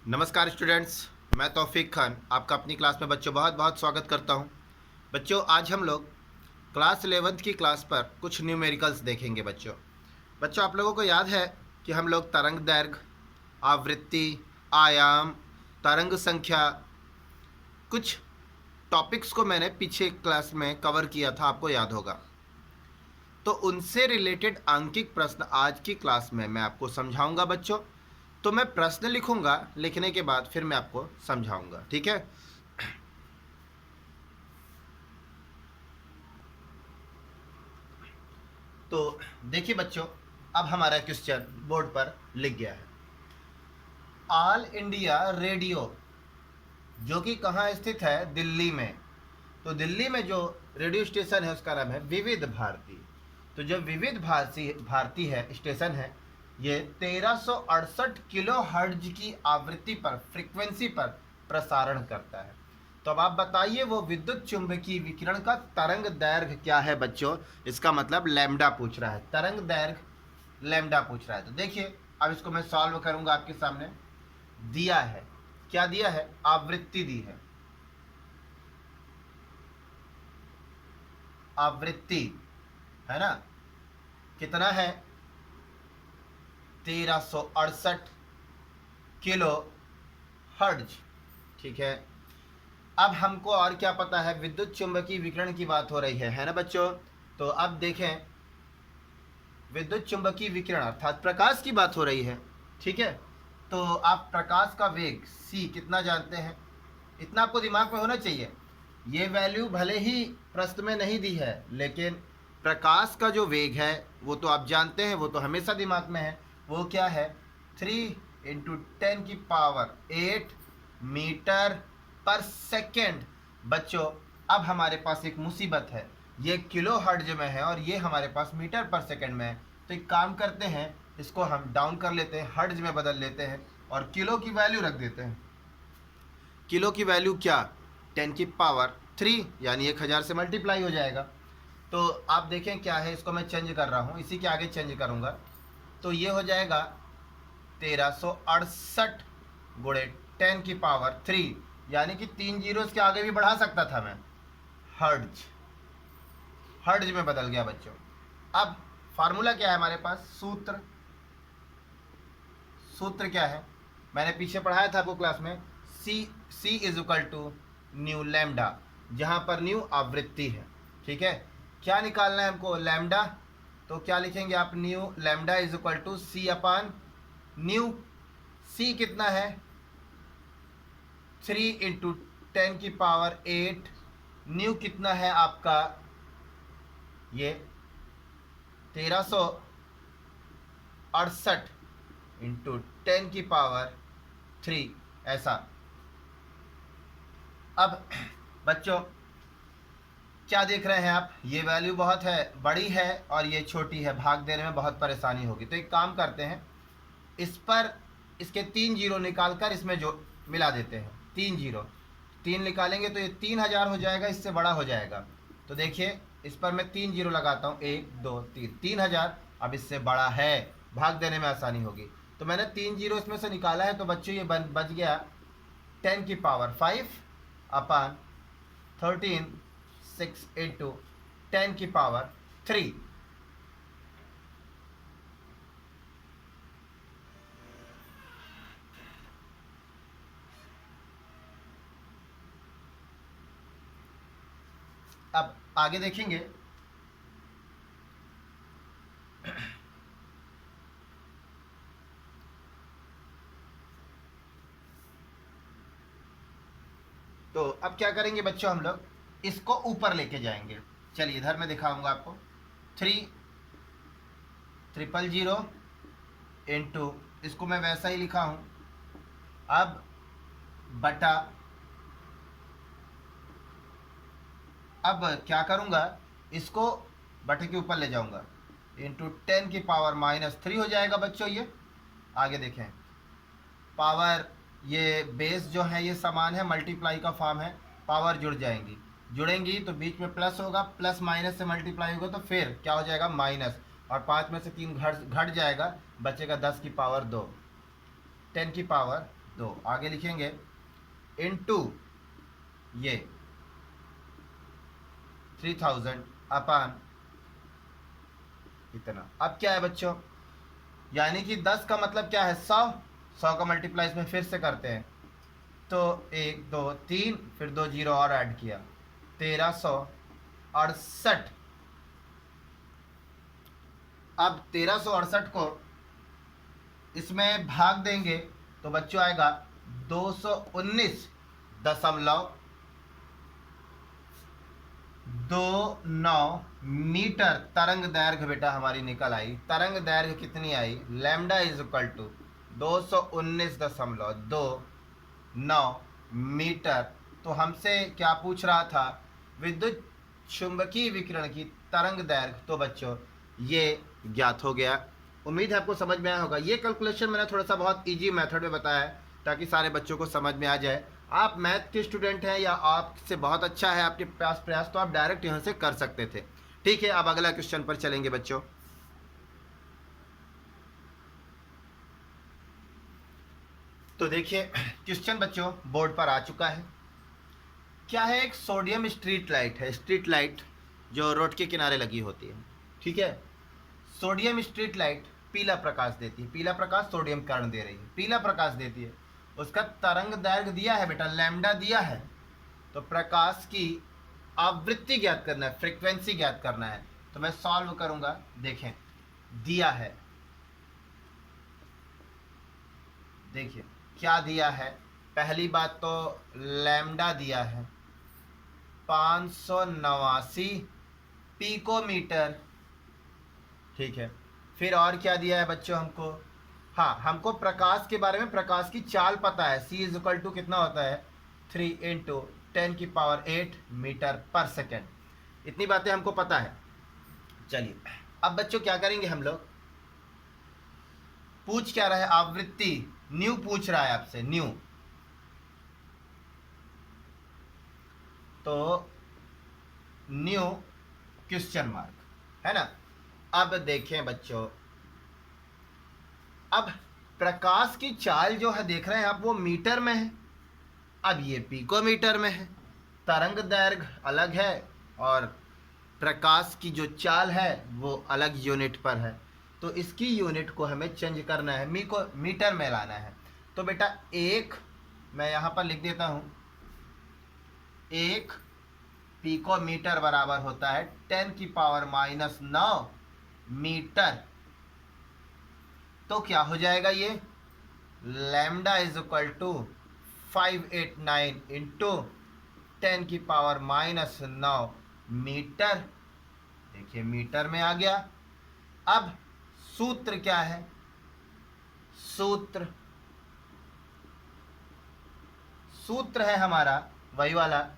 नमस्कार स्टूडेंट्स, मैं तौफीक खान आपका अपनी क्लास में बच्चों बहुत बहुत स्वागत करता हूं। बच्चों, आज हम लोग क्लास 11th की क्लास पर कुछ न्यूमेरिकल्स देखेंगे। बच्चों आप लोगों को याद है कि हम लोग तरंग दैर्घ्य, आवृत्ति, आयाम, तरंग संख्या, कुछ टॉपिक्स को मैंने पीछे क्लास में कवर किया था, आपको याद होगा। तो उनसे रिलेटेड आंकिक प्रश्न आज की क्लास में मैं आपको समझाऊंगा बच्चों। तो मैं प्रश्न लिखूंगा, लिखने के बाद फिर मैं आपको समझाऊंगा, ठीक है। तो देखिए बच्चों, अब हमारा क्वेश्चन बोर्ड पर लिख गया है। ऑल इंडिया रेडियो, जो कि कहाँ स्थित है? दिल्ली में। तो दिल्ली में जो रेडियो स्टेशन है उसका नाम है विविध भारती। तो जो विविध भारती है स्टेशन है, ये 1368 किलो हर्ट्ज की आवृत्ति पर, फ्रीक्वेंसी पर प्रसारण करता है। तो अब आप बताइए वो विद्युत चुंबकीय विकिरण का तरंग दैर्घ्य क्या है बच्चों? इसका मतलब लैम्डा पूछ रहा है, तरंग दैर्घ्य लैम्डा पूछ रहा है। तो देखिए अब इसको मैं सॉल्व करूंगा आपके सामने। दिया है, क्या दिया है? आवृत्ति दी है, आवृत्ति है ना, कितना है? 1368 किलो हर्ट्ज, ठीक है। अब हमको और क्या पता है? विद्युत चुंबकीय विकिरण की बात हो रही है ना बच्चों। तो अब देखें, विद्युत चुंबकीय विकिरण अर्थात प्रकाश की बात हो रही है, ठीक है। तो आप प्रकाश का वेग c कितना जानते हैं? इतना आपको दिमाग में होना चाहिए। ये वैल्यू भले ही प्रश्न में नहीं दी है, लेकिन प्रकाश का जो वेग है वो तो आप जानते हैं, वो तो हमेशा दिमाग में है। वो क्या है? 3 × 10⁸ मीटर पर सेकेंड। बच्चों अब हमारे पास एक मुसीबत है, ये किलो हर्ट्ज में है और ये हमारे पास मीटर पर सेकेंड में है। तो एक काम करते हैं, इसको हम डाउन कर लेते हैं, हर्ट्ज में बदल लेते हैं और किलो की वैल्यू रख देते हैं। किलो की वैल्यू क्या? 10⁻³ यानी 1000 से मल्टीप्लाई हो जाएगा। तो आप देखें क्या है, इसको मैं चेंज कर रहा हूँ, इसी के आगे चेंज करूँगा। तो ये हो जाएगा 1368 × 10⁻³ यानी कि 3 जीरोस के आगे भी बढ़ा सकता था मैं। हर्ट्ज, हर्ट्ज में बदल गया बच्चों। अब फार्मूला क्या है हमारे पास? सूत्र, सूत्र क्या है? मैंने पीछे पढ़ाया था आपको क्लास में। C = न्यू लैम्डा, जहाँ पर न्यू आवृत्ति है, ठीक है। क्या निकालना है हमको? लैम्डा। तो क्या लिखेंगे आप? New lambda = C/न्यू। C कितना है? 3 × 10⁸। न्यू कितना है आपका? ये 1368 × 10⁻³ ऐसा। अब बच्चों क्या देख रहे हैं आप? ये वैल्यू बहुत है, बड़ी है और ये छोटी है, भाग देने में बहुत परेशानी होगी। तो एक काम करते हैं, इस पर इसके 3 जीरो निकाल कर इसमें जो मिला देते हैं। 3 जीरो, 3 निकालेंगे तो ये 3000 हो जाएगा, इससे बड़ा हो जाएगा। तो देखिए इस पर मैं 3 जीरो लगाता हूँ, 1 2 3, 3000 अब इससे बड़ा है, भाग देने में आसानी होगी। तो मैंने 3 जीरो इसमें से निकाला है, तो बच्चों ये बच गया 10⁵/13 6 × 10⁻³। अब आगे देखेंगे। तो अब क्या करेंगे बच्चों, हम लोग इसको ऊपर लेके जाएंगे। चलिए इधर मैं दिखाऊंगा आपको। 3 0 इंटू, इसको मैं वैसा ही लिखा हूं, अब बटा, अब क्या करूंगा, इसको बटे के ऊपर ले जाऊंगा, इंटू 10⁻³ हो जाएगा बच्चों। ये आगे देखें, पावर, ये बेस जो है ये समान है, मल्टीप्लाई का फॉर्म है, पावर जुड़ेंगी तो बीच में प्लस होगा, प्लस माइनस से मल्टीप्लाई होगा तो फिर क्या हो जाएगा? माइनस, और 5 में से 3 घट जाएगा, बचेगा 10⁻², 10⁻²। तो आगे लिखेंगे इनटू ये 3000 अपान इतना। अब क्या है बच्चों, यानी कि 10 का मतलब क्या है 100, 100 का मल्टीप्लाई इसमें फिर से करते हैं, तो 1 2 3 फिर 2 जीरो और ऐड किया, 1368। अब 1368 को इसमें भाग देंगे तो बच्चों आएगा 219.29 मीटर तरंग दैर्घ्य बेटा हमारी निकल आई। तरंग दैर्घ्य कितनी आई, lambda is equal to 219.29 metre. तो हमसे क्या पूछ रहा था, विद्युत चुंबकीय विकिरण की तरंग दैर्घ्य। तो बच्चों ये ज्ञात हो गया। उम्मीद है आपको समझ में आया होगा। ये कैलकुलेशन मैंने थोड़ा सा बहुत इजी मेथड में बताया है ताकि सारे बच्चों को समझ में आ जाए। आप मैथ के स्टूडेंट हैं या आपसे बहुत अच्छा है आपके पास प्रयास, तो आप डायरेक्ट यहाँ से कर सकते थे। ठीक है, अब अगला क्वेश्चन पर चलेंगे बच्चों। तो देखिए क्वेश्चन बच्चों बोर्ड पर आ चुका है। क्या है, एक सोडियम स्ट्रीट लाइट है, स्ट्रीट लाइट जो रोड के किनारे लगी होती है। ठीक है, सोडियम स्ट्रीट लाइट पीला प्रकाश देती है, पीला प्रकाश सोडियम कारण दे रही है, पीला प्रकाश देती है। उसका तरंग दैर्घ्य दिया है बेटा, लैम्डा दिया है। तो प्रकाश की आवृत्ति ज्ञात करना है, फ्रीक्वेंसी ज्ञात करना है। तो मैं सॉल्व करूंगा। देखें दिया है, देखिए क्या दिया है। पहली बात तो लैम्डा दिया है 589 पिकोमीटर। ठीक है, फिर और क्या दिया है बच्चों हमको, हाँ हमको प्रकाश के बारे में, प्रकाश की चाल पता है, c इज इक्वल टू कितना होता है 3 इंटू 10⁸ मीटर पर सेकेंड। इतनी बातें हमको पता है। चलिए अब बच्चों क्या करेंगे हम लोग, पूछ क्या रहा है, आवृत्ति न्यू पूछ रहा है आपसे, न्यू। तो न्यू क्वेश्चन मार्क है ना। अब देखें बच्चों, अब प्रकाश की चाल जो है देख रहे हैं आप, वो मीटर में है, अब ये पिकोमीटर में है। तरंग दैर्घ्य अलग है और प्रकाश की जो चाल है वो अलग यूनिट पर है। तो इसकी यूनिट को हमें चेंज करना है, मीटर में लाना है। तो बेटा एक, मैं यहाँ पर लिख देता हूँ, 1 पिकोमीटर बराबर होता है 10⁻⁹ मीटर। तो क्या हो जाएगा ये, lambda is equal to 589 into 10⁻⁹ metre. देखिए मीटर में आ गया। अब सूत्र क्या है, सूत्र है हमारा वही वाला,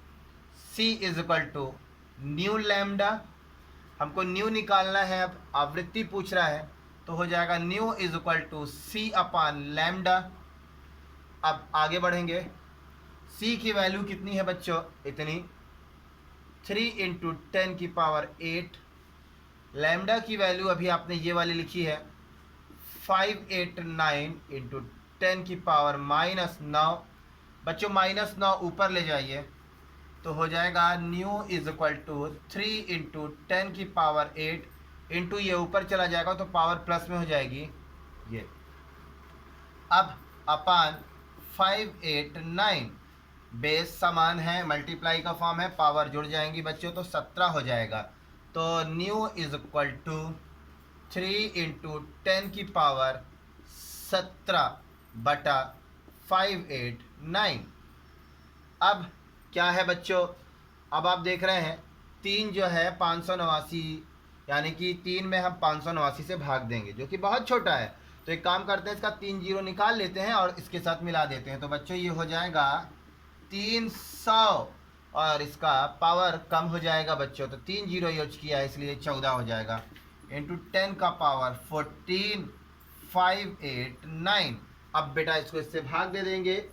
c is equal to nu lambda. हमको न्यू निकालना है, अब आवृत्ति पूछ रहा है, तो हो जाएगा nu is equal to c upon lambda. अब आगे बढ़ेंगे, c की वैल्यू कितनी है बच्चों, इतनी 3 इंटू 10⁸। लैम्डा की वैल्यू अभी आपने ये वाली लिखी है 589 इंटू 10⁻⁹। बच्चों -9 ऊपर ले जाइए तो हो जाएगा nu is equal to 3 into 10⁸ into ये ऊपर चला जाएगा तो पावर प्लस में हो जाएगी ये। अब अपान 589, बेस समान है, मल्टीप्लाई का फॉर्म है, पावर जुड़ जाएंगी बच्चों तो 17 हो जाएगा। तो nu is equal to 3 into 10⁻17 बटा 589। अब क्या है बच्चों, अब आप देख रहे हैं 3 जो है 589, यानी कि 3 में हम 589 से भाग देंगे जो कि बहुत छोटा है। तो एक काम करते हैं, इसका 3 जीरो निकाल लेते हैं और इसके साथ मिला देते हैं। तो बच्चों ये हो जाएगा 300 और इसका पावर कम हो जाएगा बच्चों, तो 3 जीरो यूज किया है इसलिए 14 हो जाएगा इंटू 10 का पावर 14 589। अब बेटा इसको इससे भाग दे देंगे,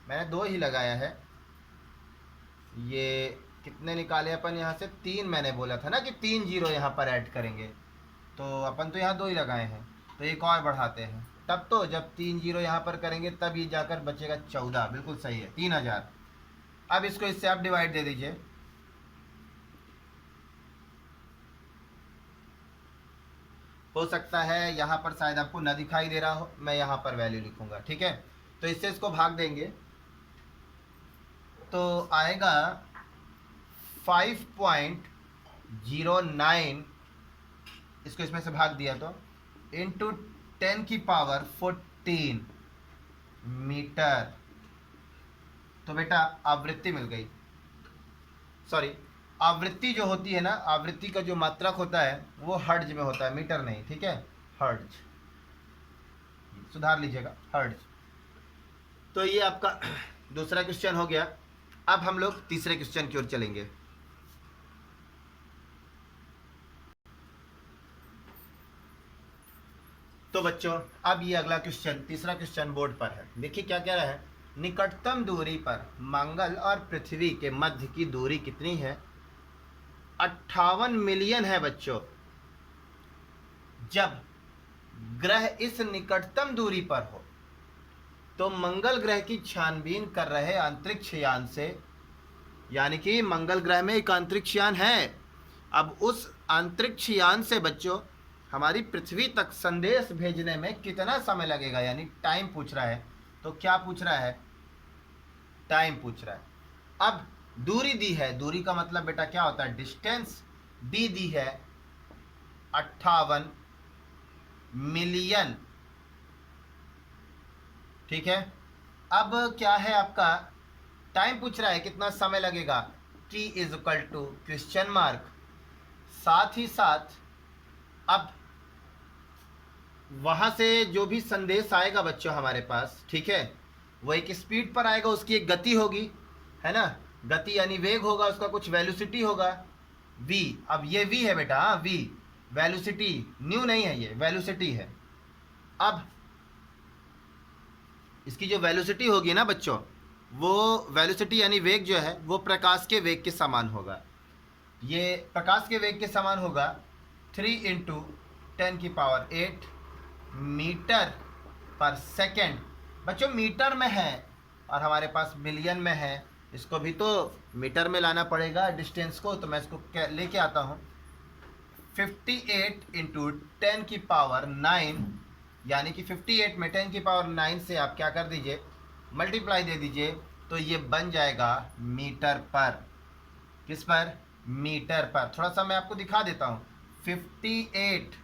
मैंने 2 ही लगाया है। ये कितने निकाले अपन यहाँ से? 3 मैंने बोला था ना कि 3 जीरो यहाँ पर ऐड करेंगे, तो अपन तो यहाँ 2 ही लगाए हैं, तो एक और बढ़ाते हैं। तब तो जब 3 जीरो यहाँ पर करेंगे तब ये जाकर बचेगा 14। बिल्कुल सही है, 3000। अब इसको इससे आप डिवाइड दे दीजिए। हो सकता है यहाँ पर शायद आपको ना दिखाई दे रहा हो, मैं यहाँ पर वैल्यू लिखूंगा, ठीक है। तो इससे इसको भाग देंगे तो आएगा 5.09, इसको इसमें से भाग दिया तो इंटू 10 की पावर 14 मीटर। तो बेटा आवृत्ति मिल गई, सॉरी आवृत्ति जो होती है ना, आवृत्ति का जो मात्रक होता है वो हर्ट्ज में होता है, मीटर नहीं, ठीक है, हर्ट्ज, सुधार लीजिएगा, हर्ट्ज। तो ये आपका दूसरा क्वेश्चन हो गया। अब हम लोग तीसरे क्वेश्चन की ओर चलेंगे। तो बच्चों अब ये अगला क्वेश्चन, तीसरा क्वेश्चन बोर्ड पर है। देखिए क्या कह रहा है, निकटतम दूरी पर मंगल और पृथ्वी के मध्य की दूरी कितनी है? 58 मिलियन है बच्चों। जब ग्रह इस निकटतम दूरी पर हो तो मंगल ग्रह की छानबीन कर रहे अंतरिक्ष यान से, यानी कि मंगल ग्रह में एक अंतरिक्ष यान है, अब उस अंतरिक्ष यान से बच्चों हमारी पृथ्वी तक संदेश भेजने में कितना समय लगेगा, यानी टाइम पूछ रहा है। तो क्या पूछ रहा है? टाइम पूछ रहा है। अब दूरी दी है, दूरी का मतलब बेटा क्या होता है? डिस्टेंस। डी दी है 58 मिलियन, ठीक है। अब क्या है आपका, टाइम पूछ रहा है कितना समय लगेगा, t is equal to question mark. साथ ही साथ अब वहां से जो भी संदेश आएगा बच्चों हमारे पास, ठीक है, वो एक स्पीड पर आएगा, उसकी एक गति होगी, है ना, गति यानी वेग होगा, उसका कुछ वेलोसिटी होगा v। अब ये v है बेटा, हाँ v, वेलोसिटी, न्यू नहीं है, ये वेलोसिटी है। अब इसकी जो वेलोसिटी होगी ना बच्चों, वो वेलोसिटी यानी वेग जो है वो प्रकाश के वेग के समान होगा। ये प्रकाश के वेग के समान होगा 3 इंटू 10 की पावर 8 मीटर पर सेकेंड। बच्चों मीटर में है और हमारे पास मिलियन में है, इसको भी तो मीटर में लाना पड़ेगा डिस्टेंस को, तो मैं इसको लेके आता हूँ। 58 इंटू 10 की पावर 9, यानी कि 58 में 10 की पावर 9 से आप क्या कर दीजिए, मल्टीप्लाई दे दीजिए, तो ये बन जाएगा मीटर पर। किस पर? मीटर पर। थोड़ा सा मैं आपको दिखा देता हूँ। 58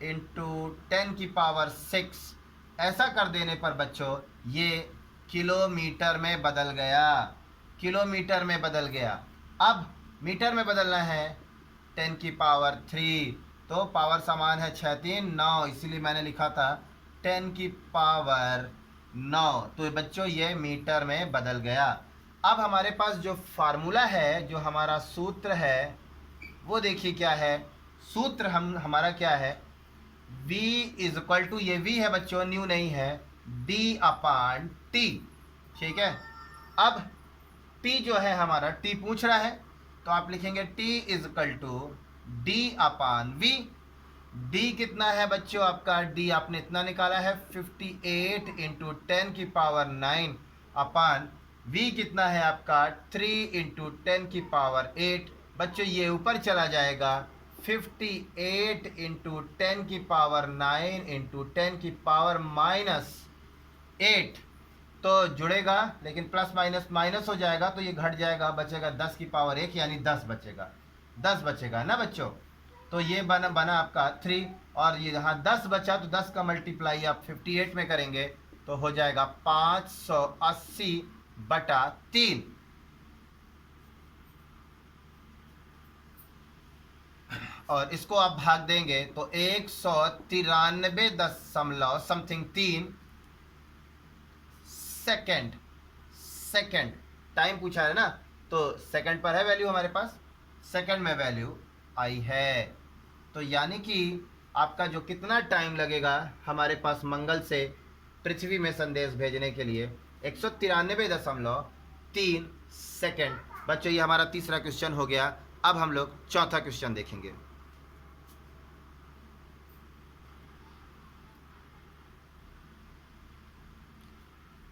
इंटू 10 की पावर 6, ऐसा कर देने पर बच्चों ये किलोमीटर में बदल गया, किलोमीटर में बदल गया। अब मीटर में बदलना है 10 की पावर 3, तो पावर समान है 6 3 9, इसीलिए मैंने लिखा था 10 की पावर 9। तो बच्चों ये मीटर में बदल गया। अब हमारे पास जो फार्मूला है, जो हमारा सूत्र है, वो देखिए क्या है। सूत्र हमारा क्या है, v इज इक्वल टू, ये v है बच्चों, न्यू नहीं है, d अपान t, ठीक है। अब t जो है हमारा, t पूछ रहा है, तो आप लिखेंगे t is equal to d upon v। d कितना है बच्चों आपका, d आपने इतना निकाला है 58 इंटू 10 की पावर 9 अपान v कितना है आपका 3 इंटू 10 की पावर 8। बच्चों ये ऊपर चला जाएगा, 58 इंटू 10 की पावर 9 इंटू 10 की पावर माइनस 8, तो जुड़ेगा लेकिन प्लस माइनस माइनस हो जाएगा, तो ये घट जाएगा, बचेगा 10 की पावर 1, यानी 10 बचेगा, 10 बचेगा ना बच्चों। तो ये बना आपका 3, और ये यहाँ 10 बचा, तो 10 का मल्टीप्लाई आप 58 में करेंगे तो हो जाएगा 580/3। और इसको आप भाग देंगे तो 193 दशमलव समथिंग 3 सेकेंड। सेकेंड टाइम पूछा है ना, तो सेकंड पर है वैल्यू हमारे पास, सेकंड में वैल्यू आई है। तो यानी कि आपका जो कितना टाइम लगेगा हमारे पास मंगल से पृथ्वी में संदेश भेजने के लिए, 193.3 सेकंड बच्चों ये हमारा तीसरा क्वेश्चन हो गया। अब हम लोग चौथा क्वेश्चन देखेंगे।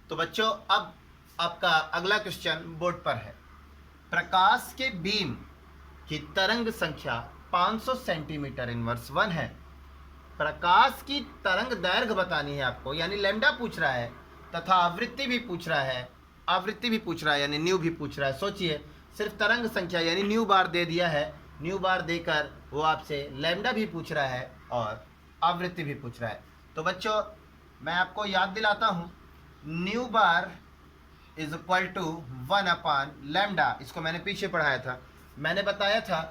तो बच्चों अब आपका अगला क्वेश्चन बोर्ड पर है। प्रकाश के बीम की तरंग संख्या 500 सेंटीमीटर इनवर्स 1 है। प्रकाश की तरंग दैर्घ्य बतानी है आपको, यानी लैम्डा पूछ रहा है, तथा आवृत्ति भी पूछ रहा है, यानी न्यू भी पूछ रहा है। सोचिए, सिर्फ तरंग संख्या यानी न्यू बार दे दिया है, न्यू बार देकर वो आपसे लैम्डा भी पूछ रहा है और आवृत्ति भी पूछ रहा है। तो बच्चों मैं आपको याद दिलाता हूँ, nu bar is equal to 1 upon lambda. इसको मैंने पीछे पढ़ाया था। मैंने बताया था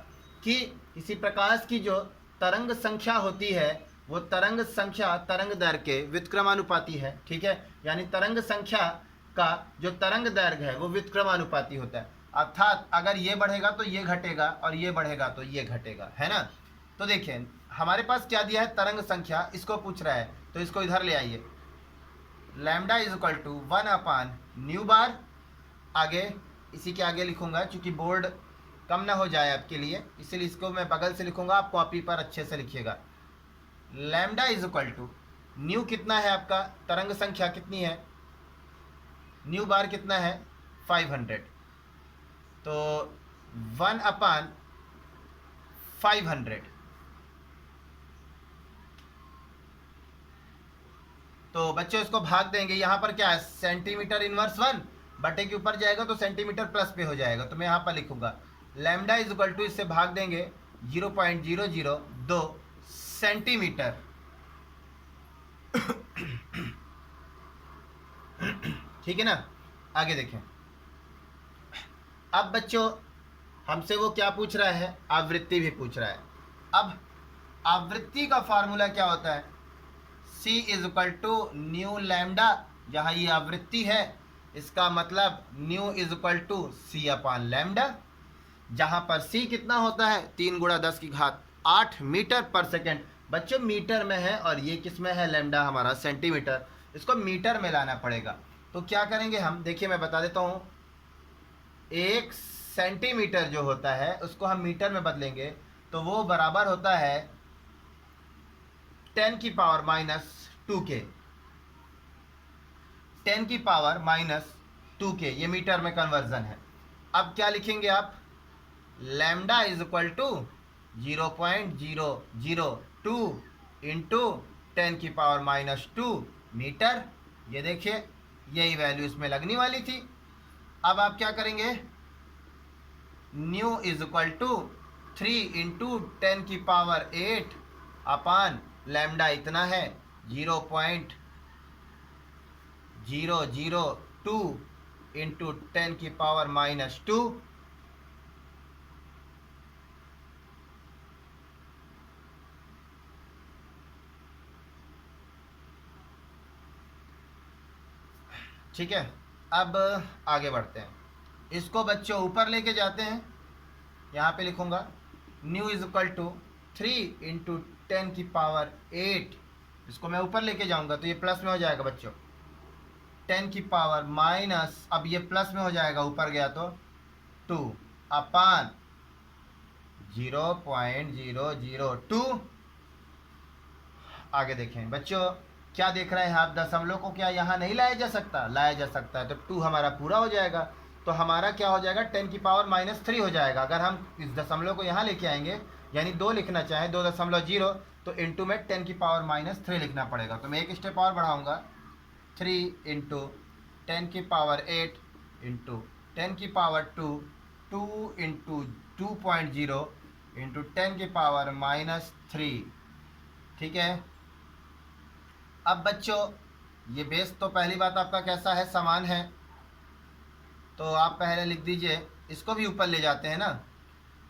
कि किसी प्रकाश की जो तरंग संख्या होती है वो तरंग संख्या तरंग दैर्घ्य के व्युत्क्रमानुपाती है। ठीक है, यानी तरंग संख्या का जो तरंग दैर्घ्य है वो व्युत्क्रमानुपाती होता है। अर्थात अगर ये बढ़ेगा तो ये घटेगा और ये बढ़ेगा तो ये घटेगा, है ना। तो देखिए हमारे पास क्या दिया है, तरंग संख्या, इसको पूछ रहा है, तो इसको इधर ले आइए। Lambda is equal to 1 upon nu bar, आगे इसी के आगे लिखूंगा क्योंकि बोर्ड कम ना हो जाए आपके लिए, इसलिए इसको मैं बगल से लिखूंगा, आप कॉपी पर अच्छे से लिखिएगा। Lambda is equal to nu कितना है आपका, तरंग संख्या कितनी है, न्यू बार कितना है 500, तो 1 अपान 500। तो बच्चों इसको भाग देंगे, यहाँ पर क्या है सेंटीमीटर इनवर्स 1 बटे के ऊपर जाएगा तो सेंटीमीटर प्लस पे हो जाएगा, तो मैं यहाँ पर लिखूंगा लैम्डा इज इक्वल टू, इससे भाग देंगे 0.002 सेंटीमीटर। ठीक है ना। आगे देखें, अब बच्चों हमसे वो क्या पूछ रहा है, आवृत्ति भी पूछ रहा है। अब आवृत्ति का फार्मूला क्या होता है, C is equal to nu lambda, जहाँ ये आवृत्ति है इसका मतलब nu is equal to C upon lambda, जहाँ पर C कितना होता है 3 गुणा 10 की घात 8 मीटर पर सेकेंड। बच्चों मीटर में है और ये किस में है, लैम्डा हमारा सेंटीमीटर, इसको मीटर में लाना पड़ेगा। तो क्या करेंगे हम, देखिए मैं बता देता हूँ, 1 सेंटीमीटर जो होता है उसको हम मीटर में बदलेंगे तो वो बराबर होता है 10 की पावर माइनस 2 के, 10 की पावर माइनस 2 के, ये मीटर में कन्वर्जन है। अब क्या लिखेंगे आप, lambda is equal to 0.002 into 10 की पावर माइनस 2 मीटर। ये देखिए यही वैल्यू इसमें लगने वाली थी। अब आप क्या करेंगे, nu is equal to 3 into 10 की पावर 8 अपान लैम्डा इतना है 0.002 इंटू 10 की पावर माइनस 2। ठीक है, अब आगे बढ़ते हैं, इसको बच्चों ऊपर लेके जाते हैं। यहाँ पे लिखूंगा nu is equal to 3 into 10 की पावर 8, इसको मैं ऊपर लेके जाऊंगा तो ये प्लस में हो जाएगा बच्चों, 10 की पावर माइनस, अब ये प्लस में हो जाएगा ऊपर गया तो 2 अपान 0.002। आगे देखें बच्चों, क्या देख रहे हैं आप, दशमलव को क्या यहाँ नहीं लाया जा सकता, लाया जा सकता है, तो 2 हमारा पूरा हो जाएगा, तो हमारा क्या हो जाएगा 10 की पावर माइनस 3 हो जाएगा। अगर हम इस दशमलव को यहाँ लेके आएंगे यानी 2 लिखना चाहें 2.0, तो इंटू में 10 की पावर माइनस 3 लिखना पड़ेगा। तो मैं एक स्टेप और बढ़ाऊँगा, 3 इंटू 10 की पावर 8 इंटू 10 की पावर 2, 2 इंटू 2.0 इंटू 10 की पावर माइनस 3। ठीक है, अब बच्चों ये बेस तो पहली बात आपका कैसा है, समान है, तो आप पहले लिख दीजिए। इसको भी ऊपर ले जाते हैं ना,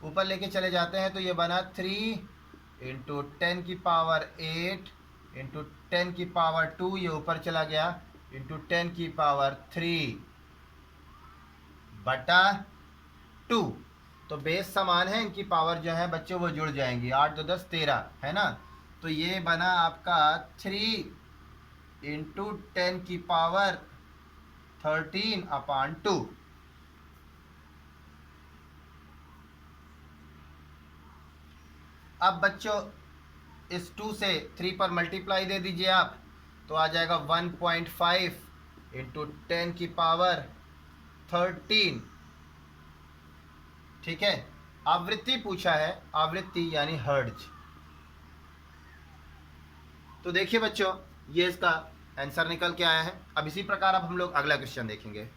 ऊपर लेके चले जाते हैं तो ये बना 3 इंटू 10 की पावर 8 इंटू 10 की पावर 2, ये ऊपर चला गया, इंटू 10 की पावर 3 बटा 2। तो बेस समान है, इनकी पावर जो है बच्चों वो जुड़ जाएंगी, 8 2 10 13 है ना। तो ये बना आपका 3 इंटू 10 की पावर 13 अपान 2। अब बच्चों इस 2 से 3 पर मल्टीप्लाई दे दीजिए आप, तो आ जाएगा 1.5 इंटू 10 की पावर 13। ठीक है, आवृत्ति पूछा है, आवृत्ति यानी हर्ट्ज। तो देखिए बच्चों, ये इसका आंसर निकल के आया है। अब इसी प्रकार अब हम लोग अगला क्वेश्चन देखेंगे।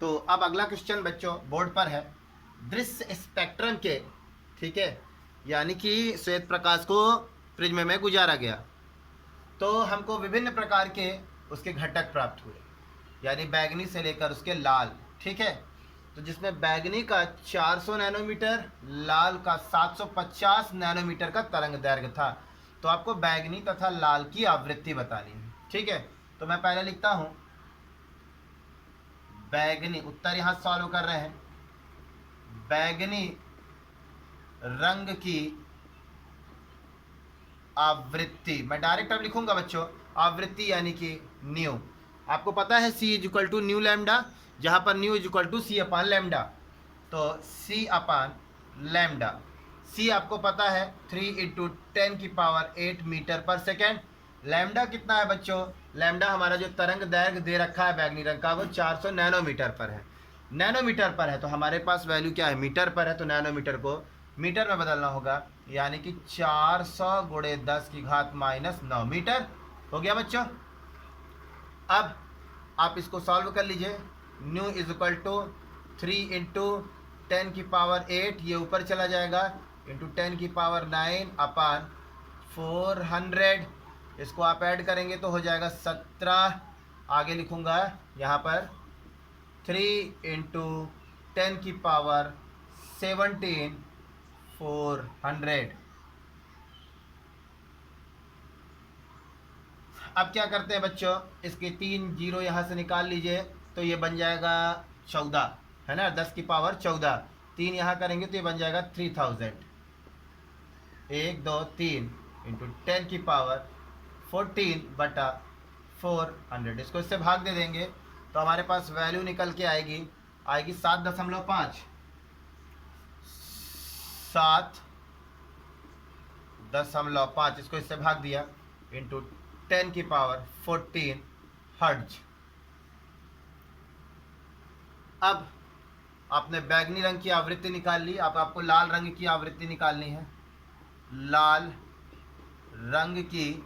तो अब अगला क्वेश्चन बच्चों बोर्ड पर है, दृश्य स्पेक्ट्रम के, ठीक है, यानी कि श्वेत प्रकाश को प्रिज्म में गुजारा गया, तो हमको विभिन्न प्रकार के उसके घटक प्राप्त हुए, यानी बैगनी से लेकर उसके लाल। ठीक है, तो जिसमें बैगनी का 400 नैनोमीटर, लाल का 750 नैनोमीटर का तरंग दैर्घ्य था। तो आपको बैगनी तथा लाल की आवृत्ति बतानी है। ठीक है, तो मैं पहले लिखता हूं बैगनी, उत्तर यहां सॉल्व कर रहे हैं, बैगनी रंग की आवृत्ति। मैं डायरेक्ट अब लिखूंगा बच्चों, आवृत्ति यानी कि न्यू। आपको पता है C is equal to nu lambda, जहां पर nu is equal to C upon lambda. तो C अपान लैम्डा, C आपको पता है 3 इंटू 10 की पावर 8 मीटर पर सेकेंड। लैम्डा कितना है बच्चों, लैम्डा हमारा जो तरंग दैर्घ्य दे रखा है बैगनी रंग का, वो 400 नैनोमीटर पर है। नैनोमीटर पर है तो हमारे पास वैल्यू क्या है, मीटर पर है, तो नैनोमीटर को मीटर में बदलना होगा, यानी कि 400 गुणे 10 की घात -9 मीटर हो गया बच्चों। अब आप इसको सॉल्व कर लीजिए, nu is equal to 3 into 10 की पावर 8, ये ऊपर चला जाएगा, इंटू 10 की पावर 9 अपान 400। इसको आप ऐड करेंगे तो हो जाएगा 17। आगे लिखूंगा यहाँ पर 3 इंटू 10 की पावर 17 400। अब क्या करते हैं बच्चों, इसके 3 जीरो यहाँ से निकाल लीजिए, तो ये बन जाएगा 14, है ना, 10 की पावर 14। 3 यहाँ करेंगे तो ये बन जाएगा 3000। 1 2 3 इंटू 10 की पावर 14 बटा 400। इसको इससे भाग दे देंगे तो हमारे पास वैल्यू निकल के आएगी 7.5। 7.5, इसको इससे भाग दिया, इंटू 10 की पावर 14 हर्ट्ज। अब आपने बैगनी रंग की आवृत्ति निकाल ली, अब आपको लाल रंग की आवृत्ति निकालनी है। लाल रंग की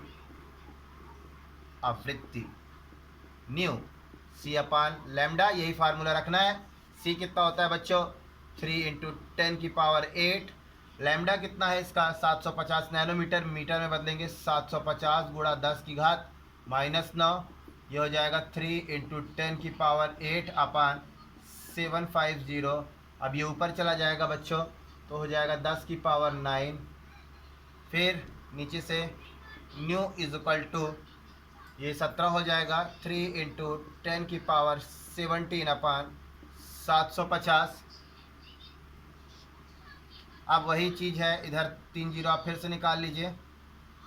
आवृत्ति न्यू C अपान लैम्डा, यही फार्मूला रखना है। C कितना होता है बच्चों, 3 इंटू 10 की पावर 8। लैम्डा कितना है इसका, 750 नैनोमीटर, मीटर में बदलेंगे 750 गुणा 10 की घात -9, ये हो जाएगा 3 इंटू 10 की पावर 8 अपान 750। अब ये ऊपर चला जाएगा बच्चों, तो हो जाएगा 10 की पावर 9। फिर नीचे से न्यू इज इक्वल टू, ये 17 हो जाएगा, 3 इंटू 10 की पावर 17 अपान 750। अब वही चीज़ है, इधर 3 जीरो आप फिर से निकाल लीजिए,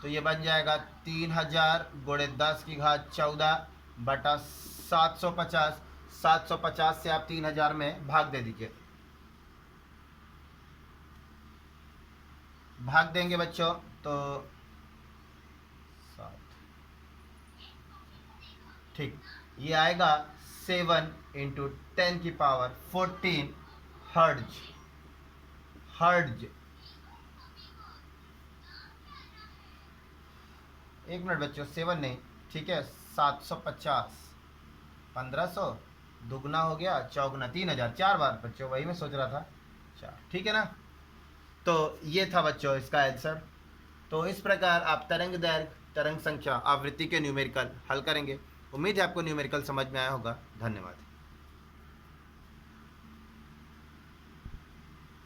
तो ये बन जाएगा 3000 गुणे 10 की घात 14 बटा 750। 750 से आप 3000 में भाग दे दीजिए, भाग देंगे बच्चों तो 7, ठीक, ये आएगा 7 इंटू 10 की पावर 14 हर्ट्ज। हर्ट्ज, एक मिनट बच्चों, 7 नहीं, ठीक है, 750, 1500 दुगना हो गया, चौगुना 3000, 4 बार बच्चों, वही मैं सोच रहा था 4, ठीक है ना। तो ये था बच्चों इसका आंसर। तो इस प्रकार आप तरंग दैर्घ्य, तरंग संख्या, आवृत्ति के न्यूमेरिकल हल करेंगे। उम्मीद है आपको न्यूमेरिकल समझ में आया होगा। धन्यवाद।